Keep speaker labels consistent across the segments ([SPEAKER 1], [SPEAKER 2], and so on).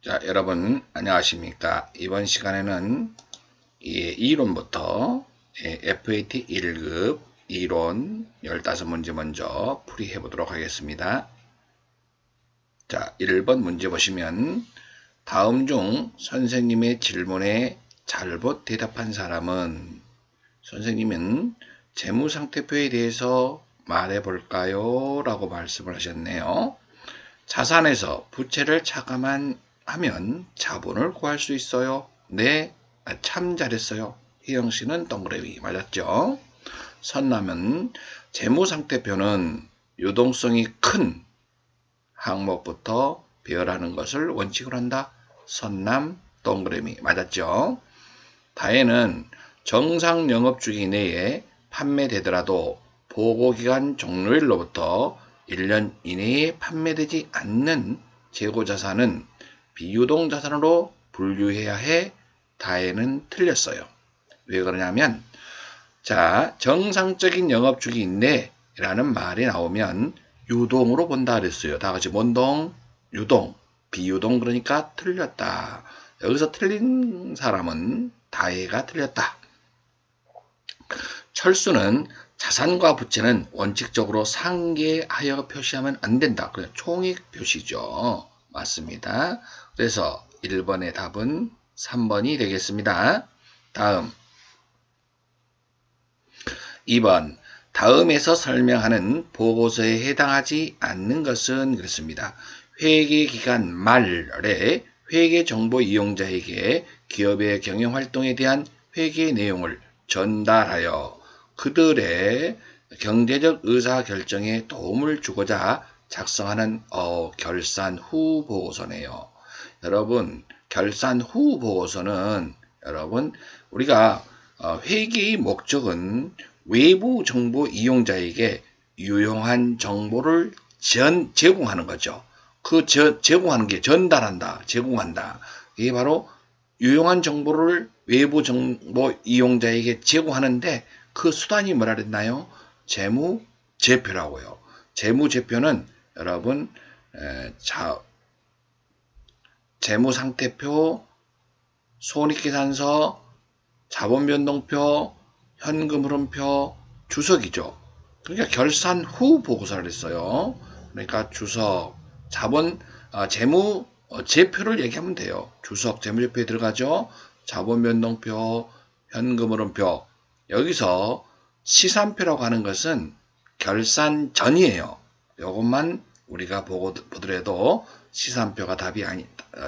[SPEAKER 1] 자, 여러분 안녕하십니까? 이번 시간에는 이론부터 FAT 1급 이론 15문제 먼저 풀이해 보도록 하겠습니다. 자, 1번 문제 보시면 다음 중 선생님의 질문에 잘못 대답한 사람은, 선생님은 재무상태표에 대해서 말해 볼까요? 라고 말씀을 하셨네요. 자산에서 부채를 차감하면 자본을 구할 수 있어요. 네, 참 잘했어요. 희영씨는 동그라미 맞았죠. 선남은 재무상태표는 유동성이 큰 항목부터 배열하는 것을 원칙으로 한다. 선남 동그라미 맞았죠. 다혜는 정상 영업주기 내에 판매되더라도 보고기간 종료일로부터 1년 이내에 판매되지 않는 재고자산은 비유동자산으로 분류해야 해. 다혜는 틀렸어요. 왜 그러냐면, 자, 정상적인 영업주기인데 라는 말이 나오면 유동으로 본다 그랬어요. 다 같이 뭔동? 유동. 비유동. 그러니까 틀렸다. 여기서 틀린 사람은 다혜가 틀렸다. 철수는 자산과 부채는 원칙적으로 상계하여 표시하면 안 된다. 그냥 총액 표시죠. 맞습니다. 그래서 1번의 답은 3번이 되겠습니다. 다음 2번 다음에서 설명하는 보고서에 해당하지 않는 것은 그렇습니다. 회계기간 말에 회계정보 이용자에게 기업의 경영활동에 대한 회계 내용을 전달하여 그들의 경제적 의사결정에 도움을 주고자 작성하는 결산 후 보고서네요. 여러분, 결산 후 보고서는 여러분 우리가 회계의 목적은 외부 정보 이용자에게 유용한 정보를 제공하는 거죠. 제공하는 게 전달한다, 제공한다. 이게 바로 유용한 정보를 외부 정보 이용자에게 제공하는데 그 수단이 뭐라 그랬나요? 재무제표라고요. 재무제표는 여러분 재무상태표, 손익계산서, 자본변동표, 현금흐름표, 주석이죠. 그러니까 결산 후 보고서를 했어요. 그러니까 주석, 재무제표를 얘기하면 돼요. 주석, 재무제표에 들어가죠. 자본변동표, 현금흐름표. 여기서 시산표라고 하는 것은 결산 전이에요. 이것만 우리가 보더라도 시산표가 답이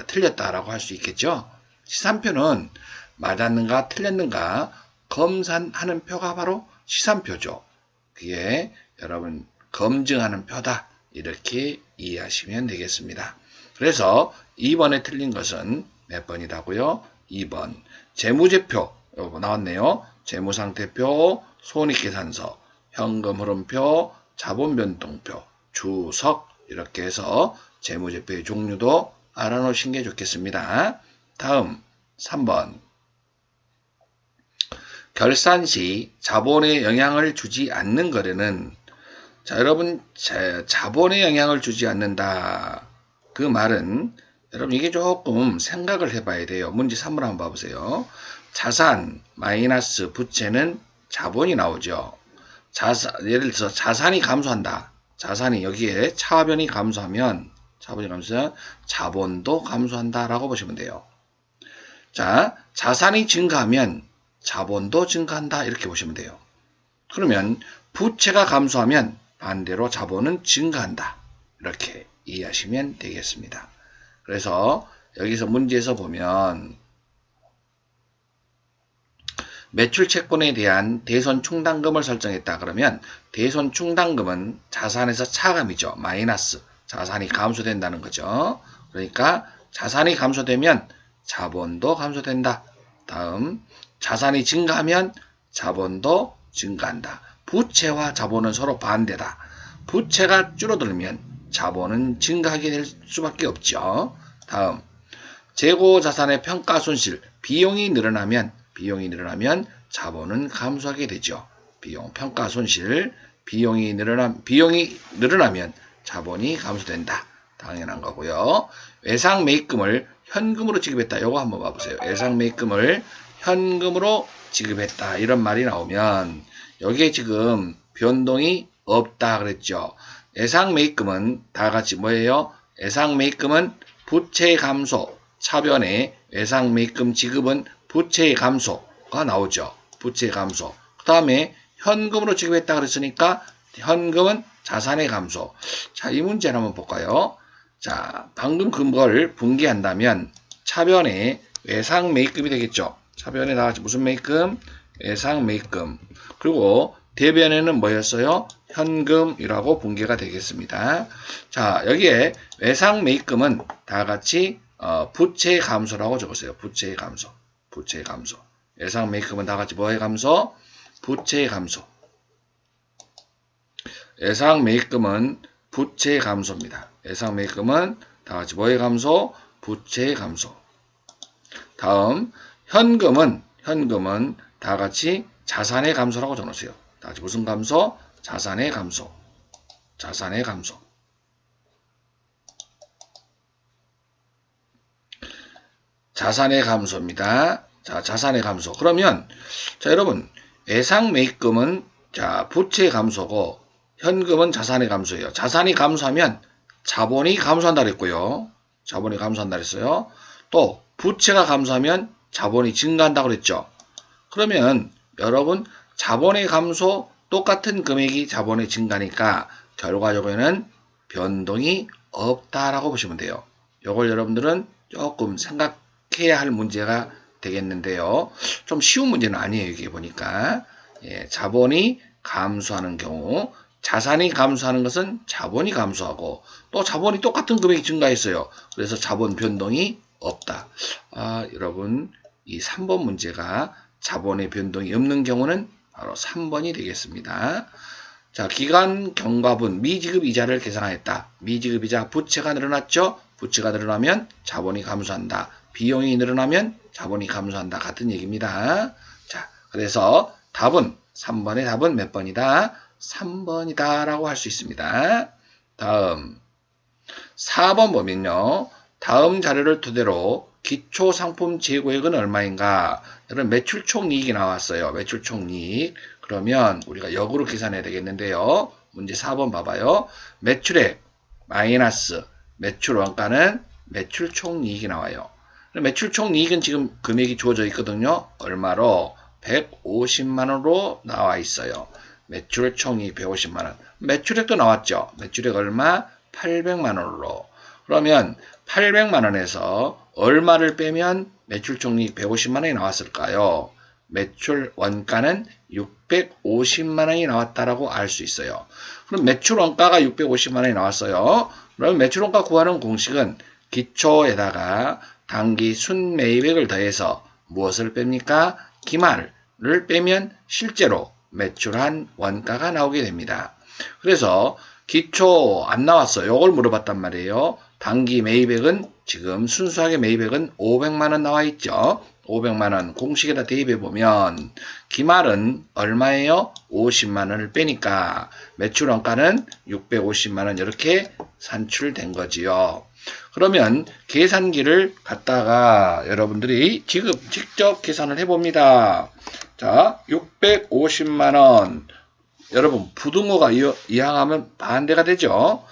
[SPEAKER 1] 틀렸다라고 할 수 있겠죠. 시산표는 맞았는가 틀렸는가 검산하는 표가 바로 시산표죠. 그게 여러분 검증하는 표다. 이렇게 이해하시면 되겠습니다. 그래서 2번에 틀린 것은 몇 번이라고요? 2번. 재무제표 요거 나왔네요. 재무상태표, 손익계산서, 현금흐름표, 자본변동표, 주석 이렇게 해서 재무제표의 종류도 알아놓으신 게 좋겠습니다. 다음 3번. 결산 시 자본에 영향을 주지 않는 거래는, 자, 여러분, 자본에 영향을 주지 않는다. 그 말은, 여러분, 이게 조금 생각을 해봐야 돼요. 문제 3번 한번 봐보세요. 자산 마이너스 부채는 자본이 나오죠. 예를 들어서 자산이 감소한다. 자산이 여기에 차변이 감소하면, 자본도 감소한다라고 보시면 돼요. 자, 자산이 증가하면 자본도 증가한다. 이렇게 보시면 돼요. 그러면 부채가 감소하면 반대로 자본은 증가한다. 이렇게 이해하시면 되겠습니다. 그래서 여기서 문제에서 보면 매출 채권에 대한 대손 충당금을 설정했다. 그러면 대손 충당금은 자산에서 차감이죠. 마이너스. 자산이 감소된다는 거죠. 그러니까 자산이 감소되면 자본도 감소된다. 다음 자산이 증가하면 자본도 증가한다. 부채와 자본은 서로 반대다. 부채가 줄어들면 자본은 증가하게 될 수밖에 없죠. 다음 재고자산의 평가손실, 비용이 늘어나면 자본은 감소하게 되죠. 평가손실, 비용이 늘어나면 자본이 감소된다. 당연한 거고요. 외상 매입금을 현금으로 지급했다. 요거 한번 봐보세요. 외상 매입금을 현금으로 지급했다. 이런 말이 나오면 여기에 지금 변동이 없다 그랬죠. 외상 매입금은 다 같이 뭐예요? 외상 매입금은 부채 감소, 차변에 외상 매입금 지급은 부채 감소가 나오죠. 부채 감소. 그 다음에 현금으로 지급했다 그랬으니까 현금은 자산의 감소. 자, 이 문제를 한번 볼까요? 자, 방금 그걸 분기한다면 차변에 외상 매입금이 되겠죠. 차변에 다 같이 무슨 매입금? 외상 매입금. 그리고 대변에는 뭐였어요? 현금이라고 분기가 되겠습니다. 자, 여기에 외상 매입금은 다 같이 부채 감소라고 적었어요. 부채 감소. 부채 감소. 외상 매입금은 다 같이 뭐의 감소? 부채 감소. 외상 매입금은 부채 감소입니다. 외상 매입금은 다 같이 뭐의 감소? 부채 감소. 다음 현금은 다 같이 자산의 감소라고 적어놓으세요. 다 같이 무슨 감소? 자산의 감소. 자산의 감소. 자산의 감소입니다. 자, 자산의 감소. 그러면 자, 여러분 외상 매입금은 자, 부채 감소고 현금은 자산의 감소예요. 자산이 감소하면 자본이 감소한다 그랬고요. 자본이 감소한다 그랬어요. 또 부채가 감소하면 자본이 증가한다 그랬죠. 그러면 여러분 자본의 감소 똑같은 금액이 자본의 증가니까 결과적으로는 변동이 없다라고 보시면 돼요. 이걸 여러분들은 조금 생각해야 할 문제가 되겠는데요. 좀 쉬운 문제는 아니에요. 이게 보니까 자본이 감소하는 경우 자산이 감소하는 것은 자본이 감소하고 또 자본이 똑같은 금액이 증가했어요. 그래서 자본 변동이 없다. 여러분 이 3번 문제가 자본의 변동이 없는 경우는 바로 3번이 되겠습니다. 자, 기간 경과분 미지급 이자를 계산하였다. 미지급 이자 부채가 늘어났죠. 부채가 늘어나면 자본이 감소한다. 비용이 늘어나면 자본이 감소한다. 같은 얘기입니다. 자, 그래서 답은 3번의 답은 몇 번이다? 3번이다 라고 할 수 있습니다. 다음 4번 보면요. 다음 자료를 토대로 기초상품 재고액은 얼마인가? 여러분 매출 총이익이 나왔어요. 매출 총이익. 그러면 우리가 역으로 계산해야 되겠는데요. 문제 4번 봐봐요. 매출액 마이너스 매출 원가는 매출 총이익이 나와요. 매출 총이익은 지금 금액이 주어져 있거든요. 얼마로? 150만원으로 나와 있어요. 매출 총이익 150만원. 매출액도 나왔죠. 매출액 얼마? 800만원으로. 그러면 800만원에서 얼마를 빼면 매출 총이익 150만원이 나왔을까요? 매출 원가는 650만원이 나왔다라고 알 수 있어요. 그럼 매출 원가가 650만원이 나왔어요. 그럼 매출 원가 구하는 공식은 기초에다가 당기 순매입액을 더해서 무엇을 뺍니까? 기말을 빼면 실제로 매출한 원가가 나오게 됩니다. 그래서 기초 안 나왔어요. 이걸 물어봤단 말이에요. 당기 매입액은 지금 순수하게 매입액은 500만원 나와 있죠. 500만원 공식에다 대입해 보면 기말은 얼마예요? 50만원을 빼니까 매출 원가는 650만원 이렇게 산출된 거지요. 그러면 계산기를 갖다가 여러분들이 지금 직접 계산을 해봅니다. 자, 650만원. 여러분, 부등호가 이항하면 반대가 되죠.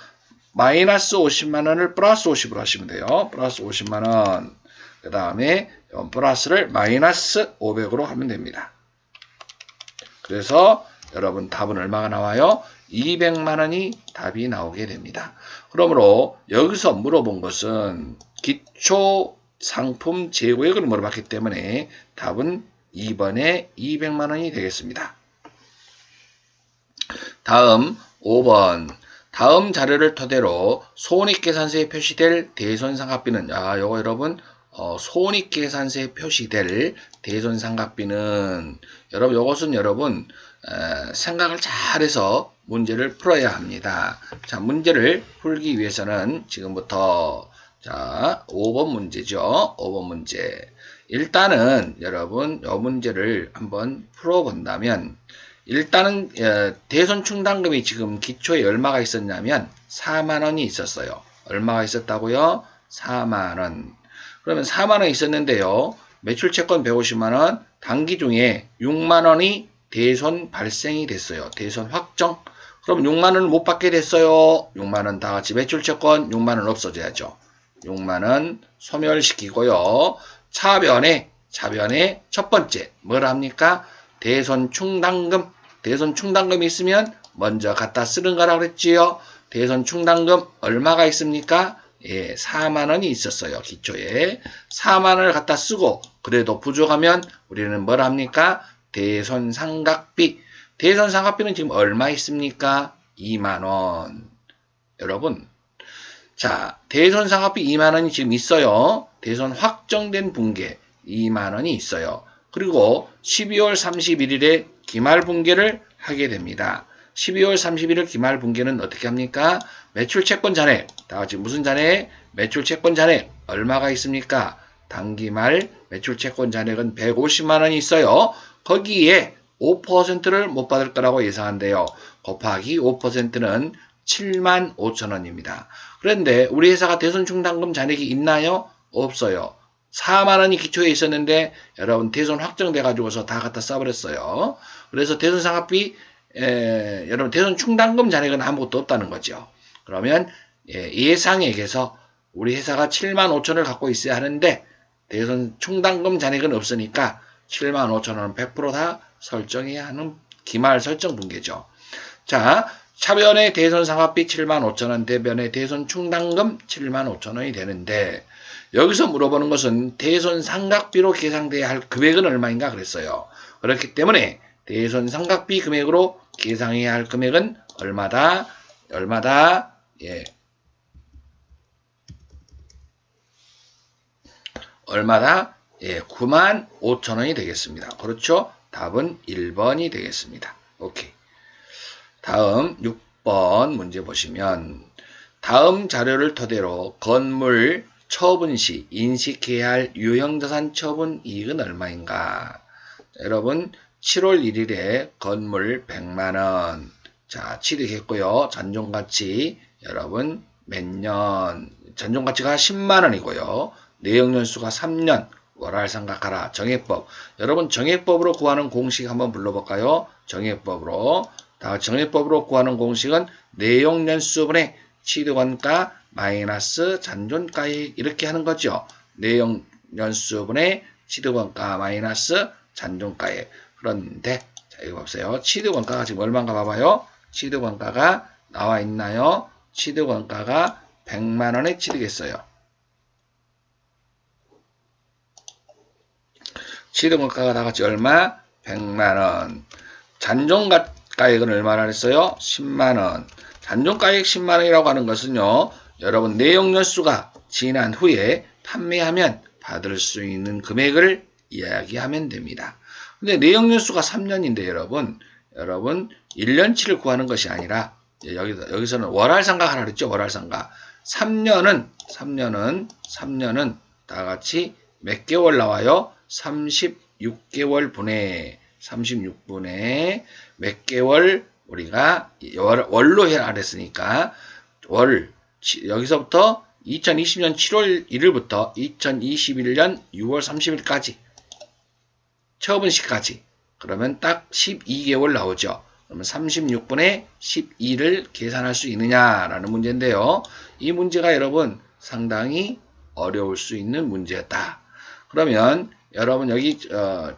[SPEAKER 1] 마이너스 50만원을 플러스 50으로 하시면 돼요. 플러스 50만원. 그 다음에 플러스를 마이너스 500으로 하면 됩니다. 그래서 여러분 답은 얼마가 나와요? 200만원이 답이 나오게 됩니다. 그러므로 여기서 물어본 것은 기초 상품 재고액을 물어봤기 때문에 답은 2번에 200만원이 되겠습니다. 다음 5번. 다음 자료를 토대로 손익계산서에 표시될 대손상각비는 요거 여러분 손익계산서에 표시될 대손상각비는 여러분 이것은 여러분 생각을 잘해서 문제를 풀어야 합니다. 자, 문제를 풀기 위해서는 지금부터 자 5번 문제죠. 5번 문제. 일단은 여러분 이 문제를 한번 풀어본다면 일단은 대손 충당금이 지금 기초에 얼마가 있었냐면 4만원이 있었어요. 얼마가 있었다고요? 4만원. 그러면 4만원 있었는데요. 매출채권 150만원, 단기 중에 6만원이 대손 발생이 됐어요. 대손 확정. 그럼 6만원을 못 받게 됐어요. 6만원 다 같이 매출채권 6만원 없어져야죠. 6만원 소멸시키고요. 차변에 첫 번째 뭐라 합니까? 대손 충당금. 대손 충당금이 있으면 먼저 갖다 쓰는 거라 그랬지요. 대손 충당금 얼마가 있습니까? 예, 4만원이 있었어요. 기초에 4만원을 갖다 쓰고 그래도 부족하면 우리는 뭐라 합니까? 대손상각비. 대손상각비는 지금 얼마 있습니까? 2만원. 여러분, 자, 대손상각비 2만원이 지금 있어요. 대손 확정된 분계 2만원이 있어요. 그리고 12월 31일에 기말분계를 하게 됩니다. 12월 31일 기말분계는 어떻게 합니까? 매출채권 잔액, 다 같이 무슨 잔액? 매출채권 잔액 얼마가 있습니까? 단기말 매출채권 잔액은 150만원이 있어요. 거기에 5%를 못 받을 거라고 예상한대요. 곱하기 5%는 7만 5천원입니다. 그런데 우리 회사가 대손충당금 잔액이 있나요? 없어요. 4만원이 기초에 있었는데 여러분 대손 확정돼 가지고서 다 갖다 써버렸어요. 그래서 대손상각비 여러분 대손충당금 잔액은 아무것도 없다는 거죠. 그러면 예상액에서 우리 회사가 7만 5천을 갖고 있어야 하는데 대손충당금 잔액은 없으니까 7만 5천원은 100% 다 설정해야 하는 기말 설정 분계죠. 자, 차변의 대손상각비 7만 5천원, 대변의 대손충당금 7만 5천원이 되는데 여기서 물어보는 것은 대손상각비로 계상돼야 할 금액은 얼마인가 그랬어요. 그렇기 때문에 대손상각비 금액으로 계상해야 할 금액은 얼마다? 예. 얼마다? 예, 9만 5천원이 되겠습니다. 그렇죠? 답은 1번이 되겠습니다. 오케이. 다음 6번 문제 보시면 다음 자료를 토대로 건물 처분 시 인식해야 할 유형자산 처분 이익은 얼마인가? 자, 여러분 7월 1일에 건물 100만원 자 취득했고요. 잔존가치 여러분 몇 년? 잔존가치가 10만원이고요. 내역연수가 3년 월할상각하라 정액법 여러분 정액법으로 구하는 공식 한번 불러볼까요? 정액법으로 정액법으로 구하는 공식은 내용연수분의 취득원가 마이너스 잔존가액 이렇게 하는 거죠. 내용연수분의 취득원가 마이너스 잔존가액. 그런데 자 이거 보세요. 취득원가가 지금 얼마인가 봐봐요. 취득원가가 나와 있나요? 취득원가가 100만원에 취득했어요. 취득원가가 다 같이 얼마? 100만원. 잔존가액은 얼마나 했어요? 10만원. 잔존가액 10만원이라고 하는 것은요. 여러분 내용연수가 지난 후에 판매하면 받을 수 있는 금액을 이야기하면 됩니다. 근데 내역연수가 3년인데 여러분 1년치를 구하는 것이 아니라 여기서는 월할상각 하라 그랬죠. 월할상각 3년은 다 같이 몇 개월 나와요? 36개월 분의 36분의 몇 개월 우리가 월로 해라 그랬으니까 여기서부터 2020년 7월 1일부터 2021년 6월 30일까지 처분시까지 그러면 딱 12개월 나오죠. 그러면 36분의 12를 계산할 수 있느냐라는 문제인데요. 이 문제가 여러분 상당히 어려울 수 있는 문제였다. 그러면 여러분 여기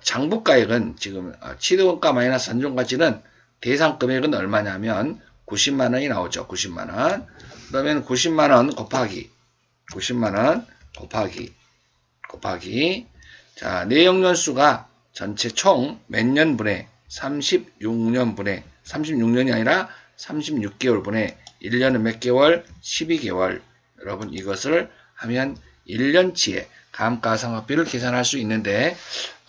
[SPEAKER 1] 장부가액은 지금 취득원가 마이너스 잔존가치는 대상 금액은 얼마냐면 90만원이 나오죠. 90만원. 그러면 90만원 곱하기 90만원 곱하기 자 내역연수가 전체 총 몇 년분의 36년분의 36년이 아니라 36개월 분의 1년은 몇 개월? 12개월. 여러분 이것을 하면 1년치의 감가상각비를 계산할 수 있는데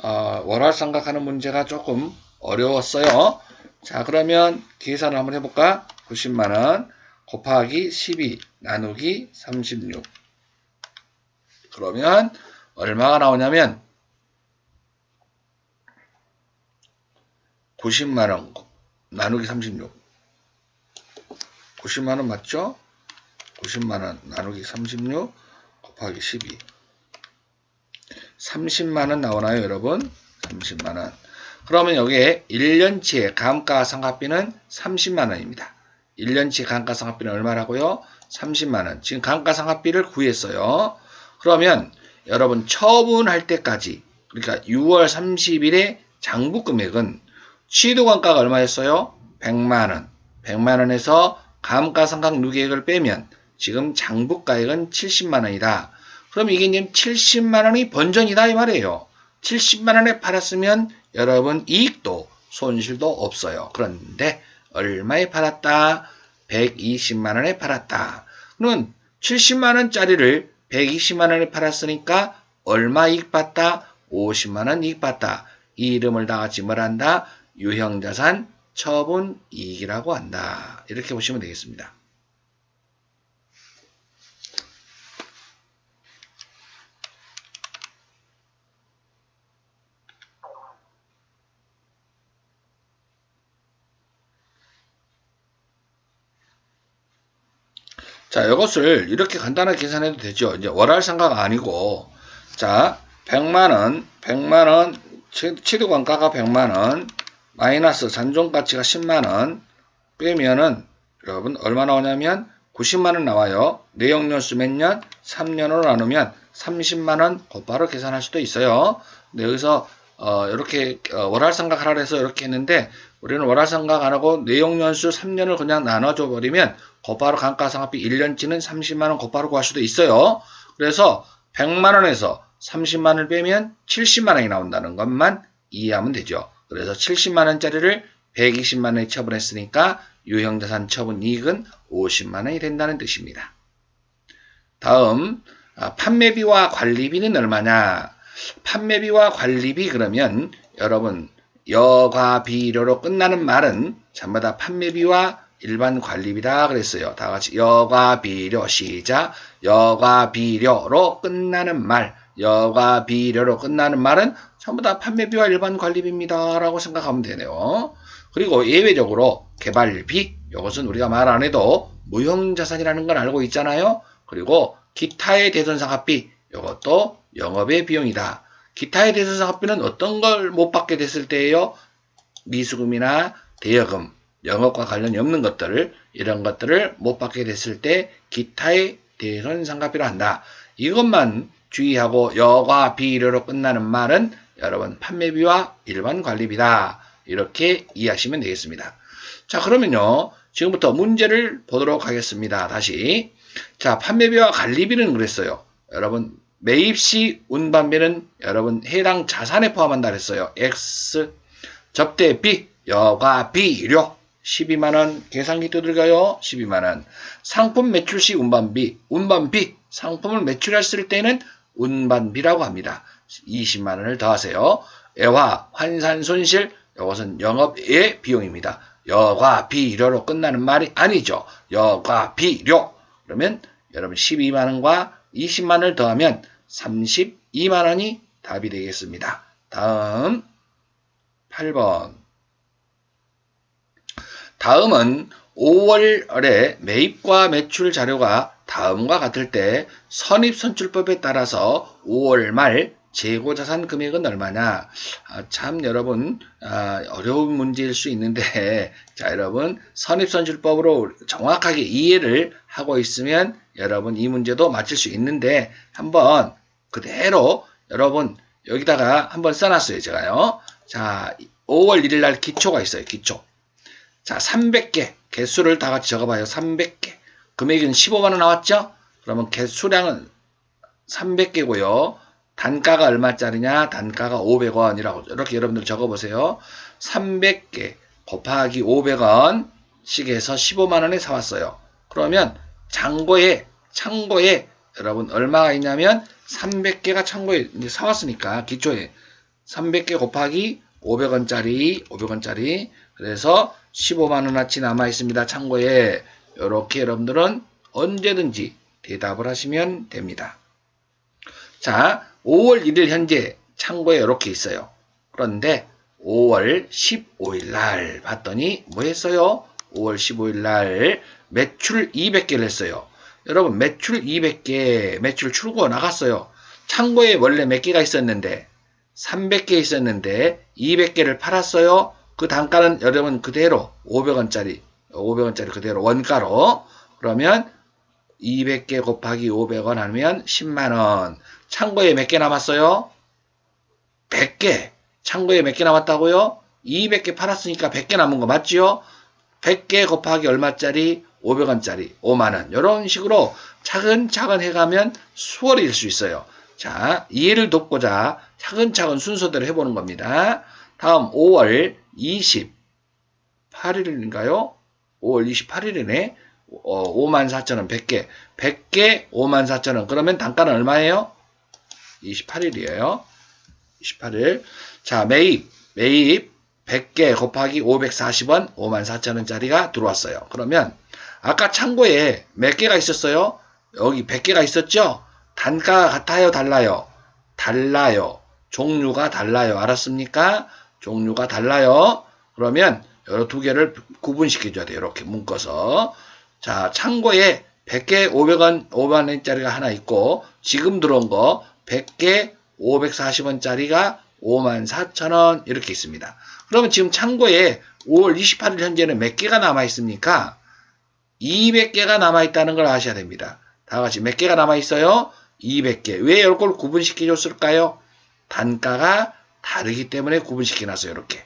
[SPEAKER 1] 월할상각하는 문제가 조금 어려웠어요. 자 그러면 계산을 한번 해볼까? 90만원 곱하기 12 나누기 36 그러면 얼마가 나오냐면 90만원 나누기 36 90만원 맞죠? 90만원 나누기 36 곱하기 12. 30만원 나오나요, 여러분? 30만원. 그러면 여기에 1년치의 감가상각비는 30만원입니다. 1년치 감가상각비는 얼마라고요? 30만원. 지금 감가상각비를 구했어요. 그러면 여러분 처분할 때까지, 그러니까 6월 30일에 장부금액은 취득원가가 얼마였어요? 100만원. 100만원에서 감가상각 누계액을 빼면 지금 장부가액은 70만원이다. 그럼 이게 지금 70만원이 번전이다 이 말이에요. 70만원에 팔았으면 여러분 이익도 손실도 없어요. 그런데 얼마에 팔았다? 120만원에 팔았다. 그러면 70만원짜리를 120만원에 팔았으니까 얼마 이익 봤다? 50만원 이익 봤다. 이 이름을 다 같이 뭘 한다? 유형자산 처분 이익이라고 한다. 이렇게 보시면 되겠습니다. 자, 이것을 이렇게 간단하게 계산해도 되죠. 이제 월할상가가 아니고, 자, 100만원, 취득원가가 100만원, 마이너스 잔존가치가 10만원, 빼면은, 여러분, 얼마 나오냐면, 90만원 나와요. 내역연수 몇 년? 3년으로 나누면 30만원 곧바로 계산할 수도 있어요. 근데 여기서, 이렇게, 월할상각 하라 해서 이렇게 했는데, 우리는 월할상각 안 하고 내역연수 3년을 그냥 나눠줘 버리면, 곧바로 감가상각비 1년치는 30만원 곧바로 구할 수도 있어요. 그래서 100만원에서 30만원을 빼면 70만원이 나온다는 것만 이해하면 되죠. 그래서 70만원짜리를 120만원에 처분했으니까 유형자산 처분 이익은 50만원이 된다는 뜻입니다. 다음 판매비와 관리비는 얼마냐? 판매비와 관리비 그러면 여러분 여과비료로 끝나는 말은 전부 다 판매비와 일반 관리비다 그랬어요. 다 같이 여과비료 시작. 여과비료로 끝나는 말. 여과비료로 끝나는 말은 전부 다 판매비와 일반 관리비입니다. 라고 생각하면 되네요. 그리고 예외적으로 개발비. 이것은 우리가 말 안 해도 무형자산이라는 걸 알고 있잖아요. 그리고 기타의 대손상각비. 이것도 영업의 비용이다. 기타의 대손상각비는 어떤 걸 못 받게 됐을 때예요? 미수금이나 대여금. 영업과 관련이 없는 것들을 이런 것들을 못 받게 됐을 때 기타의 대손상각비로 한다. 이것만 주의하고 여과 비료로 끝나는 말은 여러분 판매비와 일반 관리비다. 이렇게 이해하시면 되겠습니다. 자 그러면요 지금부터 문제를 보도록 하겠습니다. 다시 자 판매비와 관리비는 그랬어요. 여러분 매입시 운반비는 여러분 해당 자산에 포함한다 그랬어요. X 접대비 여과 비료 12만원 계산기 두들겨요. 12만원. 상품 매출시 운반비. 상품을 매출했을 때는 운반비라고 합니다. 20만원을 더하세요. 애화, 환산 손실. 이것은 영업의 비용입니다. 여과 비료로 끝나는 말이 아니죠. 여과 비료. 그러면 여러분 12만원과 20만원을 더하면 32만원이 답이 되겠습니다. 다음 8번. 다음은 5월에 매입과 매출 자료가 다음과 같을 때 선입선출법에 따라서 5월 말 재고자산 금액은 얼마냐? 참 여러분 어려운 문제일 수 있는데 자 여러분 선입선출법으로 정확하게 이해를 하고 있으면 여러분 이 문제도 맞힐 수 있는데 한번 그대로 여러분 여기다가 한번 써놨어요 제가요. 자 5월 1일 날 기초가 있어요. 기초. 자, 300개 개수를 다 같이 적어봐요. 300개. 금액은 15만원 나왔죠? 그러면 개수량은 300개고요. 단가가 얼마짜리냐? 단가가 500원이라고 이렇게 여러분들 적어보세요. 300개 곱하기 500원씩 해서 15만원에 사왔어요. 그러면 창고에 여러분 얼마가 있냐면 300개가 창고에 이제 사왔으니까 기초에 300개 곱하기 500원짜리 그래서 15만원어치 남아있습니다. 창고에 이렇게 여러분들은 언제든지 대답을 하시면 됩니다. 자 5월 1일 현재 창고에 이렇게 있어요. 그런데 5월 15일 날 봤더니 뭐 했어요? 5월 15일 날 매출 200개를 했어요. 여러분 매출 200개, 매출 출고 나갔어요. 창고에 원래 몇 개가 있었는데 300개 있었는데 200개를 팔았어요. 그 단가는 여러분 그대로 500원짜리 그대로 원가로. 그러면 200개 곱하기 500원 하면 10만원. 창고에 몇 개 남았어요? 100개. 창고에 몇 개 남았다고요? 200개 팔았으니까 100개 남은 거 맞지요? 100개 곱하기 얼마짜리? 500원짜리 5만원. 이런 식으로 차근차근 해가면 수월이 될 수 있어요. 자, 이해를 돕고자 차근차근 순서대로 해보는 겁니다. 다음 5월 28일인가요? 5월 28일이네. 54,000원 100개. 100개 54,000원. 그러면 단가는 얼마예요? 28일이에요. 28일. 자, 매입 100개 곱하기 540원 54,000원짜리가 들어왔어요. 그러면 아까 창고에 몇 개가 있었어요? 여기 100개가 있었죠? 단가가 같아요? 달라요? 달라요. 종류가 달라요. 알았습니까? 종류가 달라요. 그러면 여러 두 개를 구분시켜줘야 돼요. 이렇게 묶어서. 자, 창고에 100개 500원짜리가 하나 있고 지금 들어온 거 100개 540원짜리가 54,000원 이렇게 있습니다. 그러면 지금 창고에 5월 28일 현재는 몇 개가 남아있습니까? 200개가 남아있다는 걸 아셔야 됩니다. 다 같이 몇 개가 남아있어요? 200개. 왜 이걸 구분시켜줬을까요? 단가가 다르기 때문에 구분시켜놨어요. 이렇게.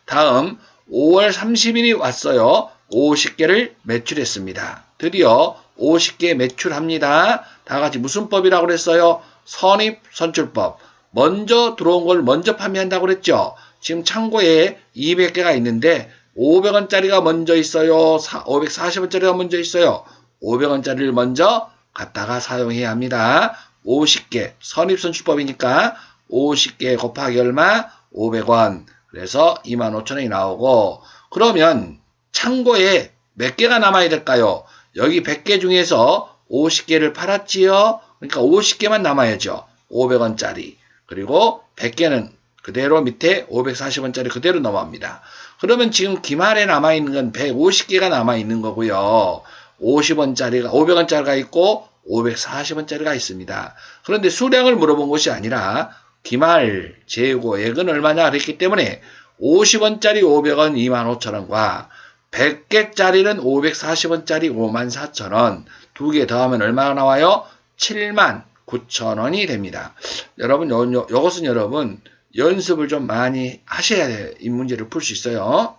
[SPEAKER 1] 다음 5월 30일이 왔어요. 50개를 매출했습니다. 드디어 50개 매출합니다. 다 같이 무슨 법이라고 그랬어요? 선입선출법. 먼저 들어온 걸 먼저 판매한다고 그랬죠. 지금 창고에 200개가 있는데 500원짜리가 먼저 있어요. 540원짜리가 먼저 있어요. 500원짜리를 먼저 갖다가 사용해야 합니다. 50개 선입선출법이니까 50개 곱하기 얼마? 500원. 그래서 25,000원이 나오고 그러면 창고에 몇 개가 남아야 될까요? 여기 100개 중에서 50개를 팔았지요. 그러니까 50개만 남아야죠. 500원짜리. 그리고 100개는 그대로 밑에 540원짜리 그대로 넘어갑니다. 그러면 지금 기말에 남아있는 건 150개가 남아있는 거고요. 50원짜리가, 500원짜리가 있고 540원짜리가 있습니다. 그런데 수량을 물어본 것이 아니라 기말, 재고액은 얼마냐 그랬기 때문에 50원짜리 500원 25,000원과 100개짜리는 540원짜리 54,000원 두 개 더하면 얼마가 나와요? 79,000원이 됩니다. 여러분, 요것은 여러분 연습을 좀 많이 하셔야 돼요. 이 문제를 풀 수 있어요.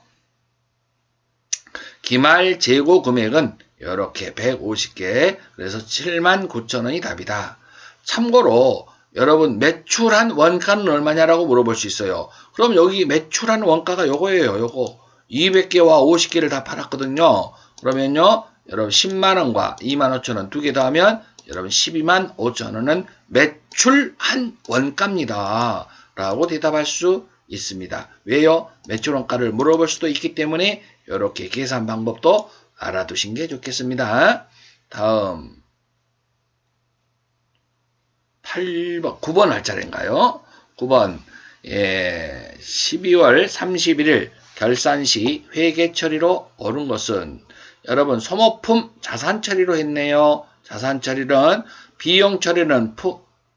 [SPEAKER 1] 기말 재고 금액은 이렇게 150개, 그래서 79,000원이 답이다. 참고로 여러분 매출한 원가는 얼마냐라고 물어볼 수 있어요. 그럼 여기 매출한 원가가 요거예요. 요거 200개와 50개를 다 팔았거든요. 그러면요 여러분 10만원과 25,000원 두 개 더하면 여러분 125,000원은 매출한 원가입니다 라고 대답할 수 있습니다. 왜요? 매출 원가를 물어볼 수도 있기 때문에 이렇게 계산 방법도 알아두신 게 좋겠습니다. 다음 8번, 9번 할 차례인가요? 9번 12월 31일 결산 시 회계 처리로 옳은 것은 여러분 소모품 자산 처리로 했네요. 자산 처리는 비용 처리는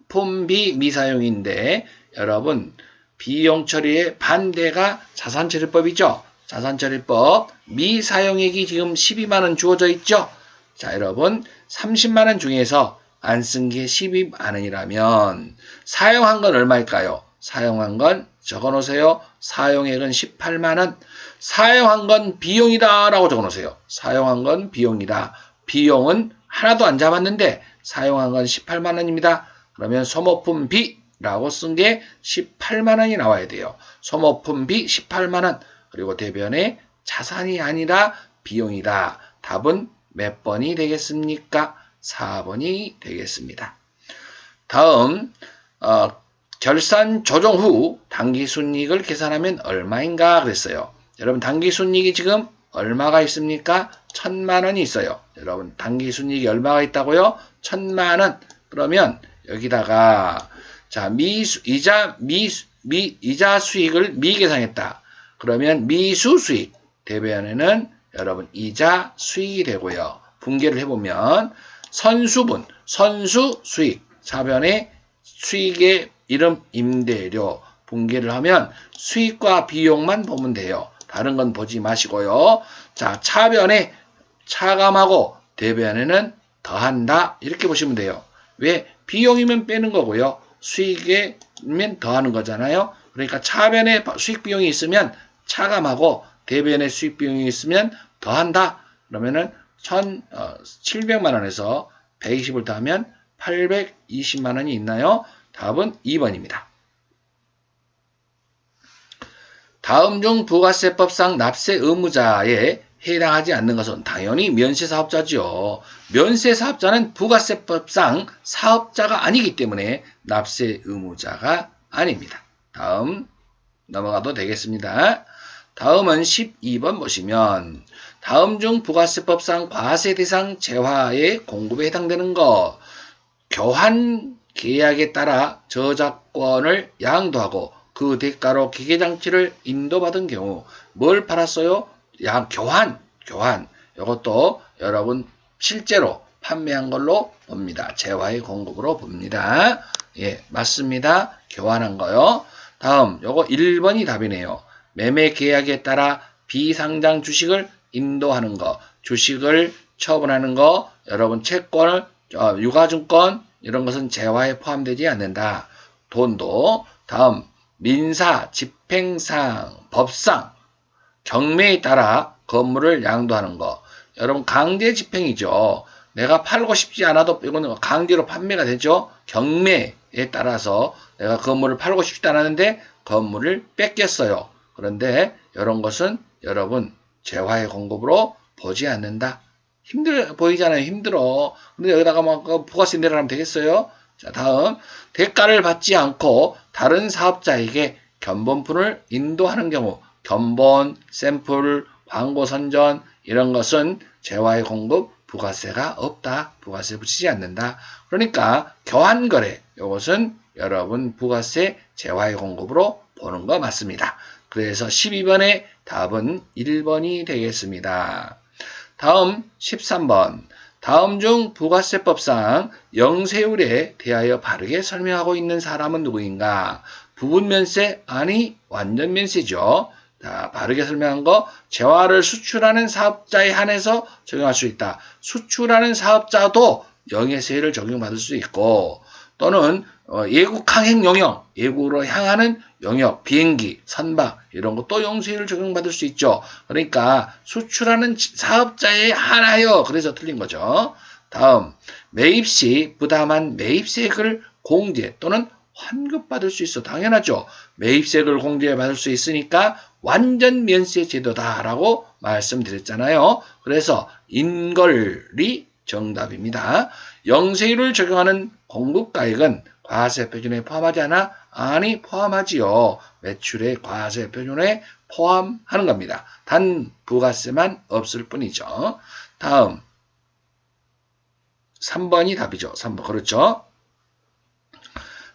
[SPEAKER 1] 품비 미사용인데 여러분 비용 처리의 반대가 자산 처리법이죠. 자산 처리법 미사용액이 지금 12만원 주어져 있죠. 자 여러분 30만원 중에서 안 쓴 게 12만원이라면 사용한 건 얼마일까요? 사용한 건 적어놓으세요. 사용액은 18만원. 사용한 건 비용이다 라고 적어놓으세요. 사용한 건 비용이다. 비용은 하나도 안 잡았는데 사용한 건 18만원입니다. 그러면 소모품비 라고 쓴 게 18만원이 나와야 돼요. 소모품비 18만원. 그리고 대변에 자산이 아니라 비용이다. 답은 몇 번이 되겠습니까? 4번이 되겠습니다. 다음 결산 조정 후 당기순이익을 계산하면 얼마인가 그랬어요. 여러분 당기순이익이 지금 얼마가 있습니까? 1,000만원이 있어요. 여러분 당기순이익이 얼마가 있다고요? 1,000만원. 그러면 여기다가 자 이자 수익을 미계산했다. 그러면 미수 수익 대변에는 여러분 이자 수익이 되고요. 분계를 해보면 선수분, 선수 수익, 4번에 수익의 이름 임대료 분개를 하면 수익과 비용만 보면 돼요. 다른 건 보지 마시고요. 자, 차변에 차감하고 대변에는 더한다. 이렇게 보시면 돼요. 왜? 비용이면 빼는 거고요. 수익이면 더하는 거잖아요. 그러니까 차변에 수익 비용이 있으면 차감하고 대변에 수익 비용이 있으면 더한다. 그러면은 700만 원에서 120을 더하면 820만 원이 있나요? 답은 2번입니다. 다음 중 부가세법상 납세 의무자에 해당하지 않는 것은 당연히 면세사업자죠. 면세사업자는 부가세법상 사업자가 아니기 때문에 납세 의무자가 아닙니다. 다음 넘어가도 되겠습니다. 다음은 12번 보시면 다음 중 부가세법상 과세 대상 재화의 공급에 해당되는 것 교환 계약에 따라 저작권을 양도하고 그 대가로 기계장치를 인도받은 경우 뭘 팔았어요? 교환. 이것도 여러분 실제로 판매한 걸로 봅니다. 재화의 공급으로 봅니다. 예, 맞습니다. 교환한 거요. 다음 요거 1번이 답이네요. 매매 계약에 따라 비상장 주식을 인도하는 거, 주식을 처분하는 거, 여러분 채권을 유가증권 이런 것은 재화에 포함되지 않는다. 돈도 다음 민사, 집행상, 법상, 경매에 따라 건물을 양도하는 거. 여러분 강제 집행이죠. 내가 팔고 싶지 않아도 이거는 강제로 판매가 되죠. 경매에 따라서 내가 건물을 팔고 싶지 않았는데 건물을 뺏겼어요. 그런데 이런 것은 여러분 재화의 공급으로 보지 않는다. 힘들어 보이잖아요. 힘들어. 근데 여기다가 막 부가세 내라면 되겠어요? 자, 다음 대가를 받지 않고 다른 사업자에게 견본품을 인도하는 경우 견본, 샘플, 광고 선전 이런 것은 재화의 공급 부가세가 없다. 부가세 붙이지 않는다. 그러니까 교환거래 이것은 여러분 부가세 재화의 공급으로 보는 거 맞습니다. 그래서 12번의 답은 1번이 되겠습니다. 다음 13번. 다음 중 부가세법상 영세율에 대하여 바르게 설명하고 있는 사람은 누구인가? 부분면세? 아니, 완전면세죠. 자, 바르게 설명한 거 재화를 수출하는 사업자에 한해서 적용할 수 있다. 수출하는 사업자도 영세율을 적용받을 수 있고 또는 예국 항행 영역, 예국으로 향하는 영역, 비행기, 선박 이런 것도 영세율을 적용받을 수 있죠. 그러니까 수출하는 사업자에 한하여 그래서 틀린 거죠. 다음 매입 시 부담한 매입세액을 공제 또는 환급받을 수 있어. 당연하죠. 매입세액을 공제받을 수 있으니까 완전 면세 제도다라고 말씀드렸잖아요. 그래서 인걸이 정답입니다. 영세율을 적용하는 공급가액은 과세 표준에 포함하지 않아? 아니, 포함하지요. 매출의 과세 표준에 포함하는 겁니다. 단 부가세만 없을 뿐이죠. 다음 3번이 답이죠. 3번 그렇죠.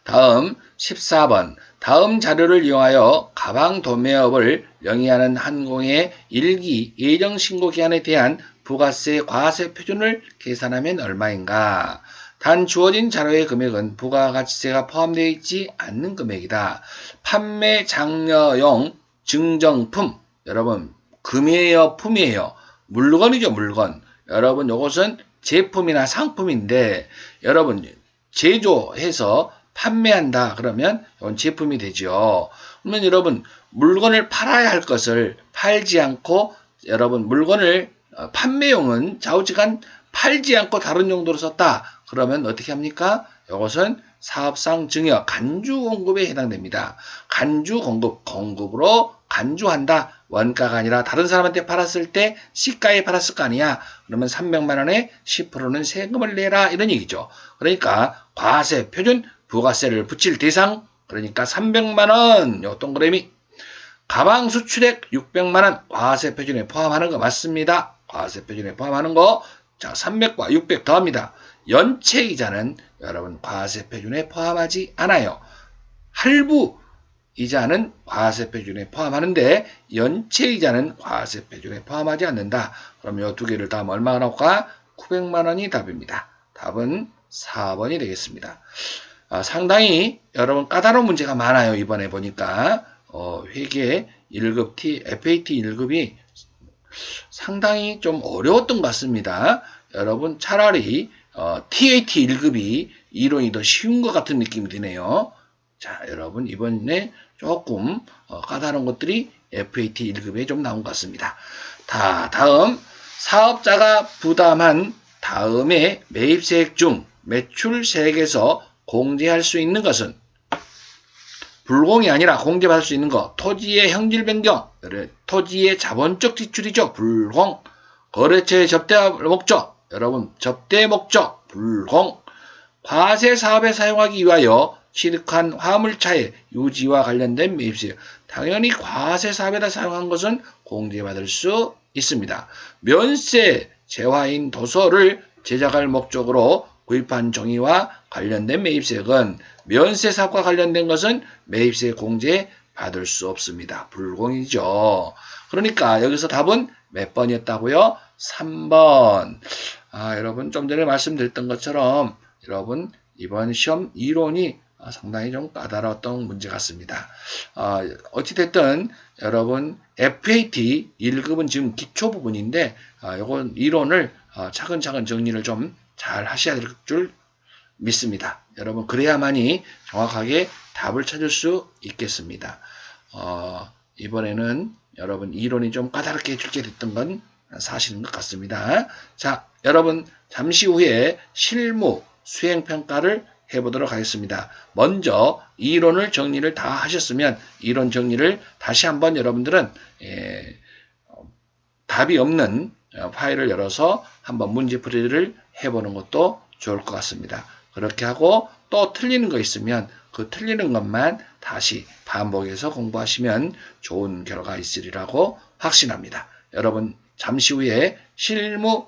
[SPEAKER 1] 다음 14번. 다음 자료를 이용하여 가방 도매업을 영위하는 항공의 일기 예정 신고 기한에 대한 부가세 과세 표준을 계산하면 얼마인가? 단 주어진 자료의 금액은 부가가치세가 포함되어 있지 않는 금액이다. 판매 장려용 증정품. 여러분 금이에요, 품이에요? 물건이죠, 물건. 여러분 이것은 제품이나 상품인데 여러분 제조해서 판매한다 그러면 이건 제품이 되죠. 그러면 여러분 물건을 팔아야 할 것을 팔지 않고 여러분 물건을 판매용은 좌우지간 팔지 않고 다른 용도로 썼다. 그러면 어떻게 합니까? 이것은 사업상 증여 간주 공급에 해당됩니다. 간주 공급으로 간주한다. 원가가 아니라 다른 사람한테 팔았을 때 시가에 팔았을 거 아니야. 그러면 300만 원에 10%는 세금을 내라 이런 얘기죠. 그러니까 과세 표준 부가세를 붙일 대상 그러니까 300만 원 요 동그라미 가방 수출액 600만 원 과세 표준에 포함하는 거 맞습니다. 과세 표준에 포함하는 거 자 300과 600 더합니다. 연체이자는 여러분 과세 표준에 포함하지 않아요. 할부 이자는 과세 표준에 포함하는데 연체이자는 과세 표준에 포함하지 않는다. 그럼 이 두 개를 더하면 얼마가 나올까? 900만 원이 답입니다. 답은 4번이 되겠습니다. 상당히 여러분 까다로운 문제가 많아요. 이번에 보니까 회계 1급 FAT 1급이 상당히 좀 어려웠던 것 같습니다. 여러분 차라리 TAT 1급이 이론이 더 쉬운 것 같은 느낌이 드네요. 자, 여러분 이번에 조금 까다로운 것들이 FAT 1급에 좀 나온 것 같습니다. 다음 사업자가 부담한 다음에 매입세액 중 매출세액에서 공제할 수 있는 것은 불공이 아니라 공제받을 수 있는 것. 토지의 형질 변경, 토지의 자본적 지출이죠. 불공. 거래처의 접대 목적, 여러분 접대 목적 불공. 과세 사업에 사용하기 위하여 취득한 화물차의 유지와 관련된 매입세. 당연히 과세 사업에다 사용한 것은 공제받을 수 있습니다. 면세 재화인 도서를 제작할 목적으로 구입한 종이와 관련된 매입세액은 면세 사업과 관련된 것은 매입세 공제 받을 수 없습니다. 불공이죠. 그러니까 여기서 답은 몇 번이었다고요? 3번. 여러분 좀 전에 말씀드렸던 것처럼 여러분 이번 시험 이론이 상당히 좀 까다로웠던 문제 같습니다. 어찌됐든 여러분 FAT 1급은 지금 기초 부분인데 요건 이론을 차근차근 정리를 좀 잘 하셔야 될 줄 믿습니다. 여러분 그래야만이 정확하게 답을 찾을 수 있겠습니다. 이번에는 여러분 이론이 좀 까다롭게 출제됐던 건 사실인 것 같습니다. 자, 여러분 잠시 후에 실무 수행평가를 해보도록 하겠습니다. 먼저 이론을 정리를 다 하셨으면 이론 정리를 다시 한번 여러분들은 답이 없는 파일을 열어서 한번 문제풀이를 해보는 것도 좋을 것 같습니다. 그렇게 하고 또 틀리는 거 있으면 그 틀리는 것만 다시 반복해서 공부하시면 좋은 결과가 있으리라고 확신합니다. 여러분 잠시 후에 실무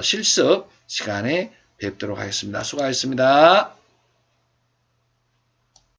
[SPEAKER 1] 실습 시간에 뵙도록 하겠습니다. 수고하셨습니다.